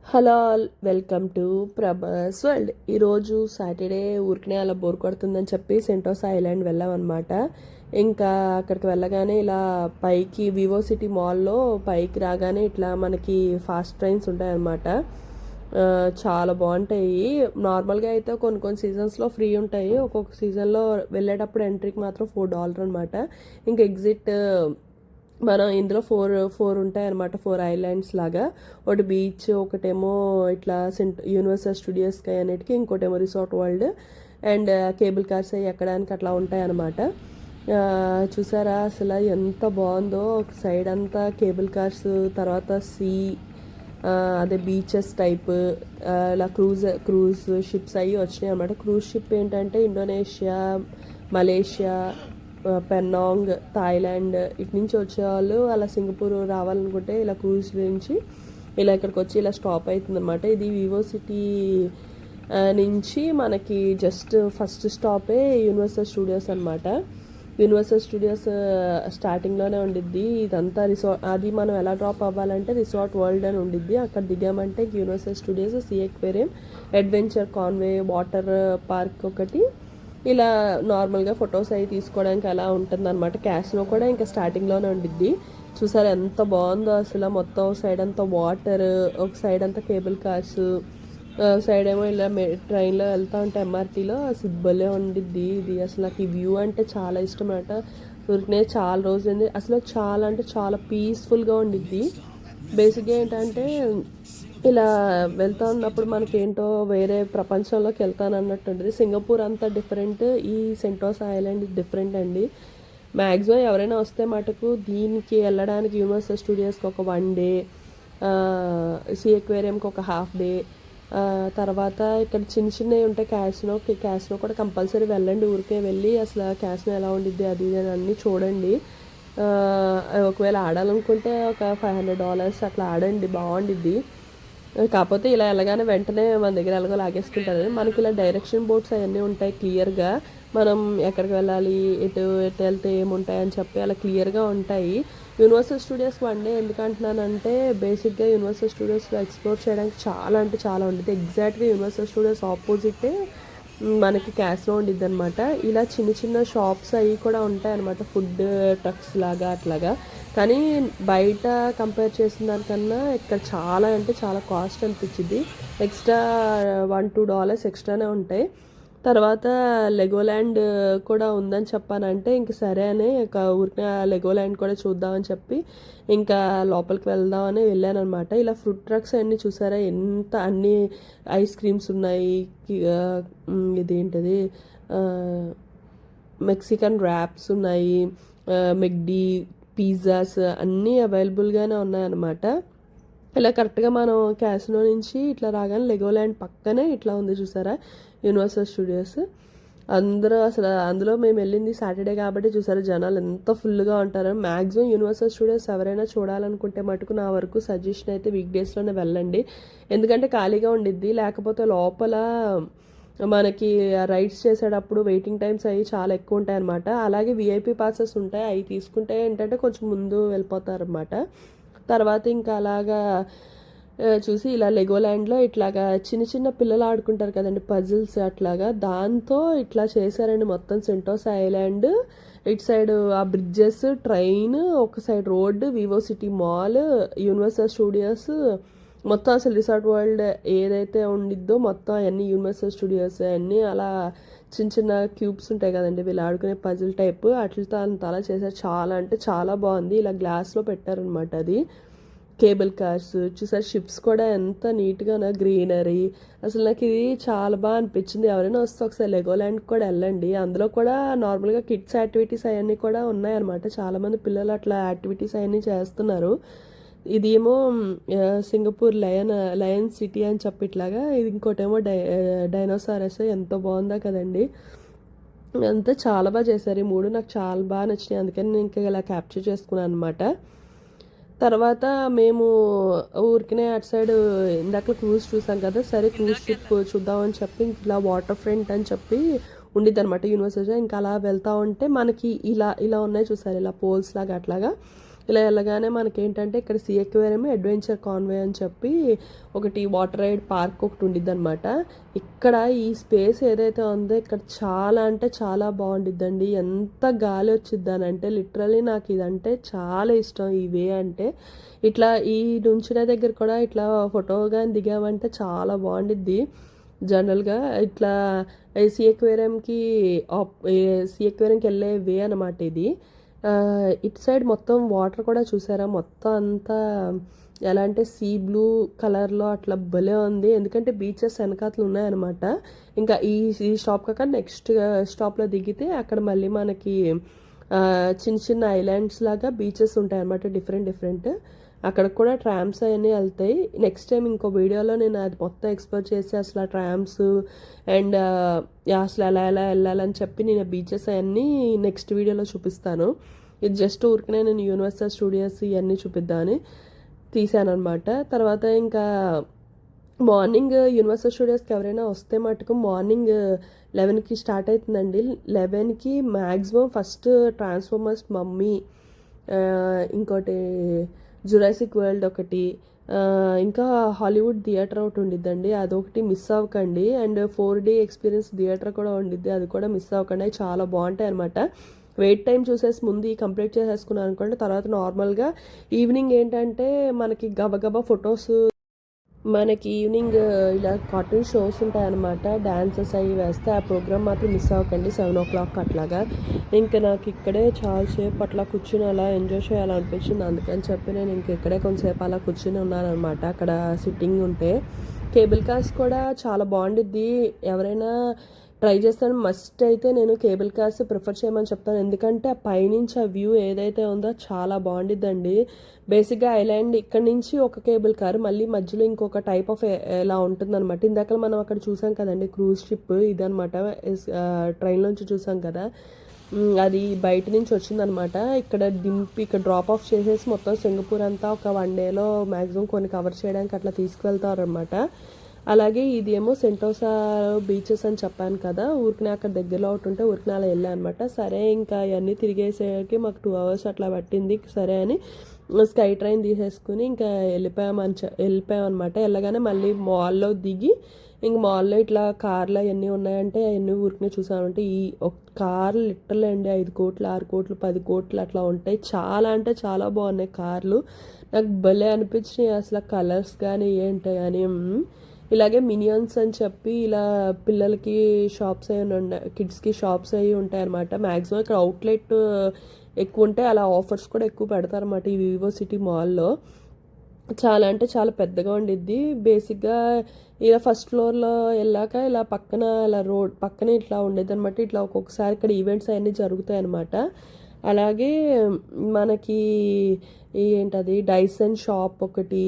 Hello all, welcome to Prabhas world. ఈరోజు Saturday ఊరికనే అలా బోర్ కొడుతుందని చెప్పి సెంటోసా ఐలాండ్ వెళ్ళామన్నమాట. ఇంకా అక్కడికి వెళ్ళగానే ఇలా పైకి వివో సిటీ మాల్లో పైకి రాగానే ఇట్లా మనకి ఫాస్ట్ ట్రైన్స్ ఉంటాయన్నమాట. చాలా బాగుంటాయి. నార్మల్గా అయితే కొన్ని కొన్ని సీజన్స్లో ఫ్రీ ఉంటాయి, ఒక్కొక్క సీజన్లో వెళ్ళేటప్పుడు ఎంట్రీకి మాత్రం $4 అనమాట. ఇంకా ఎగ్జిట్ మనం ఇందులో ఫోర్ ఫోర్ ఉంటాయి అనమాట, 4 ఐలాండ్స్ లాగా. ఒకటి బీచ్, ఒకటేమో ఇట్లా యూనివర్సల్ స్టూడియోస్కి అన్నిటికీ, ఇంకోటేమో resort world and cable cars అవి ఎక్కడానికి అట్లా ఉంటాయి అనమాట. చూసారా అసలు ఎంత బాగుందో, ఒక సైడ్ అంతా కేబుల్ కార్స్, తర్వాత అదే బీచెస్ టైప్, ఇలా క్రూజ్ షిప్స్ అవి వచ్చినాయి అనమాట. క్రూజ్ షిప్ ఏంటంటే ఇండోనేషియా, మలేషియా, పెన్నాంగ్, థాయిలాండ్ ఇటు నుంచి వచ్చేవాళ్ళు అలా సింగపూర్ రావాలనుకుంటే ఇలా క్రూజ్ నుంచి ఇలా ఇక్కడికి వచ్చి ఇలా స్టాప్ అవుతుంది అనమాట. ఇది వివో సిటీ నుంచి మనకి జస్ట్ ఫస్ట్ స్టాపే యూనివర్సల్ స్టూడియోస్ అనమాట. యూనివర్సల్ స్టూడియోస్ స్టార్టింగ్లోనే ఉండిద్ది. ఇదంతా రిసార్ట్, అది మనం ఎలా డ్రాప్ అవ్వాలంటే రిసార్ట్ వరల్డ్ అని ఉండిద్ది. అక్కడ దిగామంటే universal studios, sea aquarium, adventure cove, water park ఒకటి, ఇలా నార్మల్గా ఫొటోస్ అవి తీసుకోవడానికి అలా ఉంటుంది అనమాట. క్యాసినో కూడా ఇంకా స్టార్టింగ్లోనే ఉండిద్ది. చూసారు ఎంత బాగుందో అసలు. మొత్తం సైడ్ అంతా వాటర్, ఒక సైడ్ అంతా కేబుల్ కార్స్, సైడ్ ఏమో ఇలా ట్రైన్లో వెళ్తూ ఉంటే ఎంఆర్టీలో సిబ్బలే ఉండిద్ది. ఇది అసలు నాకు ఈ వ్యూ అంటే చాలా ఇష్టం అన్నమాట. ఊరికనే చాలా రోజులైంది అసలు. చాలా అంటే చాలా పీస్ఫుల్గా ఉండిద్ది. బేసిక్గా ఏంటంటే ఇలా వెళ్తా ఉన్నప్పుడు మనకేంటో వేరే ప్రపంచంలోకి వెళ్తాను అన్నట్టు ఉంటుంది. సింగపూర్ అంతా డిఫరెంట్, ఈ సెంటోసా ఐలాండ్ డిఫరెంట్ అండి. మ్యాక్సిమం ఎవరైనా వస్తే మటుకు దీనికి వెళ్ళడానికి యూనివర్సల్ స్టూడియోస్కి ఒక 1 డే, సీ ఎక్వేరియంకి ఒక ½ డే, తర్వాత ఇక్కడ చిన్న చిన్నవి ఉంటాయి క్యాసినో కూడా కంపల్సరీ వెళ్ళండి. ఊరికే వెళ్ళి అసలు క్యాసినో ఎలా ఉండిద్ది అది ఇది అని అన్నీ చూడండి. ఒకవేళ ఆడాలనుకుంటే ఒక $500 అట్లా ఆడండి, బాగుండిద్ది. కాకపోతే ఇలా వెళ్ళగానే వెంటనే మన దగ్గర ఎలాగో లాగేసుకుంటారు. మనకి ఇలా డైరెక్షన్ బోర్డ్స్ అవన్నీ ఉంటాయి క్లియర్గా. మనం ఎక్కడికి వెళ్ళాలి, ఎటు ఎటు వెళ్తే ఏముంటాయని చెప్పి అలా క్లియర్గా ఉంటాయి. యూనివర్సల్ స్టూడియోస్ 1 డే ఎందుకు అంటున్నానంటే, బేసిక్గా యూనివర్సల్ స్టూడియోస్లో ఎక్స్ప్లోర్ చేయడానికి చాలా అంటే చాలా ఉంటుంది. ఎగ్జాక్ట్గా యూనివర్సల్ స్టూడియోస్ ఆపోజిటే మనకి క్యాస్లో ఉండిద్ది అనమాట. ఇలా చిన్న చిన్న షాప్స్ అవి కూడా ఉంటాయి అనమాట, ఫుడ్ ట్రక్స్ లాగా అట్లాగా. కానీ బయట కంపేర్ చేసిన దానికన్నా ఇక్కడ చాలా అంటే చాలా కాస్ట్ అనిపించింది. ఎక్స్ట్రా $1-2 ఎక్స్ట్రానే ఉంటాయి. తర్వాత లెగోల్యాండ్ కూడా ఉందని చెప్పానంటే ఇంక సరే అని ఊరికే లెగోల్యాండ్ కూడా చూద్దామని చెప్పి ఇంకా లోపలికి వెళ్దామని వెళ్ళానమాట. ఇలా ఫ్రూట్ ట్రక్స్ అన్నీ చూసారా, ఎంత అన్ని ఐస్ క్రీమ్స్ ఉన్నాయి. ఇదేంటిది, మెక్సికన్ ర్యాప్స్ ఉన్నాయి, మెక్డీ, పిజ్జాస్ అన్నీ అవైలబుల్గానే ఉన్నాయన్నమాట. ఇలా కరెక్ట్గా మనం క్యాసినో నుంచి ఇట్లా రాగానే లెగోల్యాండ్ పక్కనే ఇట్లా ఉంది చూసారా యూనివర్సల్ స్టూడియోస్. అందరూ అసలు అందులో మేము వెళ్ళింది సాటర్డే కాబట్టి చూసారా జనాలు ఎంత ఫుల్గా ఉంటారో. మ్యాక్సిమం యూనివర్సల్ స్టూడియోస్ ఎవరైనా చూడాలనుకుంటే మటుకు నా వరకు సజెషన్ అయితే వీక్ డేస్లోనే వెళ్ళండి, ఎందుకంటే ఖాళీగా ఉండిద్ది. లేకపోతే లోపల మనకి రైడ్స్ చేసేటప్పుడు వెయిటింగ్ టైమ్స్ అవి చాలా ఎక్కువ ఉంటాయి అనమాట. అలాగే విఐపి పాసెస్ ఉంటాయి, అవి తీసుకుంటే ఏంటంటే కొంచెం ముందు వెళ్ళిపోతారనమాట. తర్వాత ఇంకా అలాగా చూసి ఇలా లెగోల్యాండ్లో ఇట్లాగా చిన్న చిన్న పిల్లలు ఆడుకుంటారు కదండి, పజిల్స్ అట్లాగా, దాంతో ఇట్లా చేశారండి మొత్తం సెంటోసా ఐలాండ్. ఇటు సైడ్ ఆ బ్రిడ్జెస్, ట్రైన్, ఒక side road, Vivo city mall, universal studios, మొత్తం అసలు రిసార్ట్ వరల్డ్ ఏదైతే ఉండిద్దో మొత్తం అవన్నీ యూనివర్సల్ స్టూడియోస్ అన్నీ అలా చిన్న చిన్న క్యూబ్స్ ఉంటాయి కదండి వీళ్ళు ఆడుకునే పజిల్ టైప్, అట్లతో అంత అలా చేశారు. చాలా అంటే చాలా బాగుంది. ఇలా గ్లాస్లో పెట్టారనమాట. అది కేబుల్ కార్స్ చూసారు, షిప్స్ కూడా ఎంత నీట్గా గ్రీనరీ. అసలు నాకు ఇది చాలా బాగా అనిపించింది. ఎవరైనా వస్తే ఒకసారి లెగోల్యాండ్కి కూడా వెళ్ళండి. అందులో కూడా నార్మల్గా కిడ్స్ యాక్టివిటీస్ అవన్నీ కూడా ఉన్నాయన్నమాట. చాలామంది పిల్లలు అట్లా యాక్టివిటీస్ అవన్నీ చేస్తున్నారు. ఇదేమో సింగపూర్ లయన్ సిటీ అని చెప్పి ఇట్లాగా, ఇది ఇంకోటేమో డైనోసారస్. ఎంతో బాగుందా కదండి. అంతా చాలా బాగా చేశారు. ఈ 3 నాకు చాలా బాగా నచ్చినాయి, అందుకని నేను ఇంకా ఇలా క్యాప్చర్ చేసుకున్నాను అనమాట. తర్వాత మేము ఊరికనే అటు సైడ్ ఇందాక క్రూజ్ చూసాం కదా, సరే క్రూజ్ షిప్ చూద్దామని చెప్పి ఇలా వాటర్ ఫ్రంట్ అని చెప్పి ఉండిద్ది అనమాట యూనివర్సిటీ. ఇంకా అలా వెళ్తా ఉంటే మనకి ఇలా ఇలా ఉన్నాయి చూసారు, ఇలా పోల్స్ లాగా అట్లాగా. ఇలా వెళ్ళగానే మనకేంటంటే ఇక్కడ సీ అక్వేరియం అడ్వెంచర్ కాన్వే అని చెప్పి ఒకటి వాటర్ రైడ్ పార్క్ ఒకటి ఉండిద్ది అనమాట. ఇక్కడ ఈ స్పేస్ ఏదైతే ఉందో ఇక్కడ చాలా అంటే చాలా బాగుండిద్దండి. ఎంత గాలి వచ్చిద్దానంటే లిటరలీ నాకు ఇదంటే చాలా ఇష్టం ఈ వే అంటే. ఇట్లా ఈ నుంచిన దగ్గర కూడా ఇట్లా ఫోటో కానీ దిగామంటే చాలా బాగుండిద్ది. జనరల్గా ఇట్లా సీ అక్వేరియంకి వెళ్ళే వే అనమాట ఇది. ఇటు సైడ్ మొత్తం వాటర్ కూడా చూసారా, మొత్తం అంతా ఎలా అంటే సీ బ్లూ కలర్లో అట్లా భలే ఉంది. ఎందుకంటే బీచెస్ వెనకాతలు ఉన్నాయన్నమాట. ఇంకా ఈ స్టాప్ కాక నెక్స్ట్ స్టాప్లో దిగితే అక్కడ మళ్ళీ మనకి చిన్న చిన్న ఐలాండ్స్ లాగా బీచెస్ ఉంటాయి అన్నమాట, డిఫరెంట్. అక్కడ కూడా ట్రామ్స్ అవన్నీ వెళ్తాయి. నెక్స్ట్ టైం ఇంకో వీడియోలో నేను అది మొత్తం ఎక్స్ప్లోర్ చేసి అసలు ఆ ట్రామ్స్ అండ్ అసలు ఎలా వెళ్ళాలని చెప్పి నేను బీచెస్ అవన్నీ నెక్స్ట్ వీడియోలో చూపిస్తాను. ఇది జస్ట్ ఊరికనే నేను యూనివర్సల్ స్టూడియోస్ ఇవన్నీ చూపిద్దామని తీసాను అనమాట. తర్వాత ఇంకా మార్నింగ్ యూనివర్సల్ స్టూడియోస్కి ఎవరైనా వస్తే మటుకు మార్నింగ్ 11కి స్టార్ట్ అవుతుందండి. 11కి మ్యాక్సిమం ఫస్ట్ ట్రాన్స్ఫార్మర్స్ మమ్మీ, ఇంకోటి జురాసిక్ వరల్డ్ ఒకటి, ఇంకా హాలీవుడ్ థియేటర్ ఒకటి ఉండిద్దండి, అదొకటి మిస్ అవ్వకండి. అండ్ 4D ఎక్స్పీరియన్స్ థియేటర్ కూడా ఉండిద్ది, అది కూడా మిస్ అవ్వకండి. అవి చాలా బాగుంటాయి అనమాట. వెయిట్ టైం చూసేసి ముందు కంప్లీట్ చేసేసుకున్నాను అనుకోండి. తర్వాత నార్మల్గా ఈవినింగ్ ఏంటంటే మనకి గబగబా ఫొటోస్, మనకి ఈవినింగ్ ఇలా కార్టూన్ షోస్ ఉంటాయన్నమాట, డాన్సెస్ అవి వేస్తే ఆ ప్రోగ్రామ్ మాత్రం మిస్ అవ్వకండి 7 o'clock అట్లాగా. ఇంకా నాకు ఇక్కడే చాలాసేపు అట్లా కూర్చుని అలా ఎంజాయ్ చేయాలనిపించింది. అందుకని చెప్పి నేను ఇంక ఇక్కడే కొంతసేపు అలా కూర్చుని ఉన్నాను అనమాట. అక్కడ సిట్టింగ్ ఉంటే కేబుల్ కార్స్ కూడా చాలా బాగుండిద్ది. ఎవరైనా ట్రై చేస్తాను, మస్ట్ అయితే నేను కేబుల్ కార్స్ ప్రిఫర్ చేయమని చెప్తాను. ఎందుకంటే ఆ పైనుంచి ఆ వ్యూ ఏదైతే ఉందో చాలా బాగుండిద్దండి. బేసిక్గా ఐలాండ్ ఇక్కడ నుంచి ఒక కేబుల్ కార్, మళ్ళీ మధ్యలో ఇంకొక టైప్ ఆఫ్ ఎలా ఉంటుందన్నమాట. ఇందాక మనం అక్కడ చూసాం కదండి క్రూజ్ షిప్, ఇదనమాట ట్రైన్లోంచి చూసాం కదా, అది బయట నుంచి వచ్చిందనమాట. ఇక్కడ దింపి ఇక్కడ డ్రాప్ ఆఫ్ చేసేసి మొత్తం సింగపూర్ అంతా ఒక 1 dayలో మ్యాక్సిమం కొన్ని కవర్ చేయడానికి అట్లా తీసుకువెళ్తారు అనమాట. అలాగే ఇది ఏమో సెంటోసా బీచెస్ అని చెప్పాను కదా, ఊరికనే అక్కడ దగ్గరలో ఒకటి ఉంటే ఊరికనే అలా వెళ్ళాను అనమాట. సరే ఇంకా ఇవన్నీ తిరిగేసేకి మాకు 2 hours అట్లా పట్టింది. సరే అని స్కై ట్రైన్ తీసేసుకుని ఇంకా వెళ్ళిపోయాం అనమాట. వెళ్ళగానే మళ్ళీ మాల్లో దిగి ఇంక మాల్లో ఇట్లా కార్లు అవన్నీ ఉన్నాయంటే అవన్నీ ఊరికనే చూసామంటే ఈ ఒక కార్లు లిటరల్ అండి 5 కోట్లు 6 కోట్లు 10 కోట్లు అట్లా ఉంటాయి. చాలా అంటే చాలా బాగున్నాయి కార్లు, నాకు భలే అనిపించినాయి అసలు కలర్స్ కానీ ఏంటి కానీ. ఇలాగే మినియన్స్ అని చెప్పి ఇలా పిల్లలకి షాప్స్ అవి ఉన్నాయి, కిడ్స్కి షాప్స్ అవి ఉంటాయి అనమాట. మ్యాక్సిమం ఇక్కడ అవుట్లెట్ ఎక్కువ ఉంటాయి, అలా ఆఫర్స్ కూడా ఎక్కువ పెడతారన్నమాట ఈ వివో సిటీ మాల్లో. చాలా అంటే చాలా పెద్దగా ఉండిద్ది. బేసిక్గా ఇలా ఫస్ట్ ఫ్లోర్లో వెళ్ళాక ఇలా పక్కన ఇలా రోడ్ పక్కన ఇట్లా ఉండేది అనమాట. ఇట్లా ఒక్కొక్కసారి ఇక్కడ ఈవెంట్స్ అవన్నీ జరుగుతాయి అనమాట. అలాగే మనకి ఏంటది డైసన్ షాప్ ఒకటి,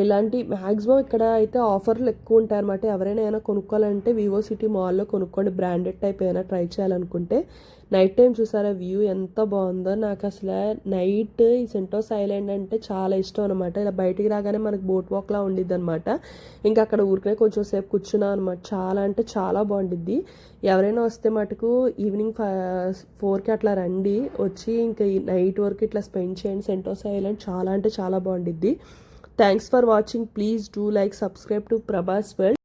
ఇలాంటి మ్యాక్సిమం ఇక్కడ అయితే ఆఫర్లు ఎక్కువ ఉంటాయి అనమాట. ఎవరైనా ఏమైనా కొనుక్కోవాలంటే వివో సిటీ మాల్లో కొనుక్కోండి, బ్రాండెడ్ టైప్ ఏమైనా ట్రై చేయాలనుకుంటే. నైట్ టైం చూసారా వ్యూ ఎంత బాగుందో. నాకు అసలు నైట్ ఈ సెంటోస్ ఐలాండ్ అంటే చాలా ఇష్టం అనమాట. ఇలా బయటికి రాగానే మనకు బోట్ వాక్లా ఉండిద్ది అనమాట. ఇంకా అక్కడ ఊరికే కొంచెం సేపు కూర్చున్నాం అనమాట. చాలా అంటే చాలా బాగుండిద్ది. ఎవరైనా వస్తే మటుకు ఈవినింగ్ 4కి అట్లా రండి, వచ్చి ఇంకా ఈ నైట్ వరకు ఇట్లా స్పెండ్ చేయండి. సెంటోస్ ఐలాండ్ చాలా అంటే చాలా బాగుండిద్ది. Thanks for watching. Please do like, subscribe to Prabhas World.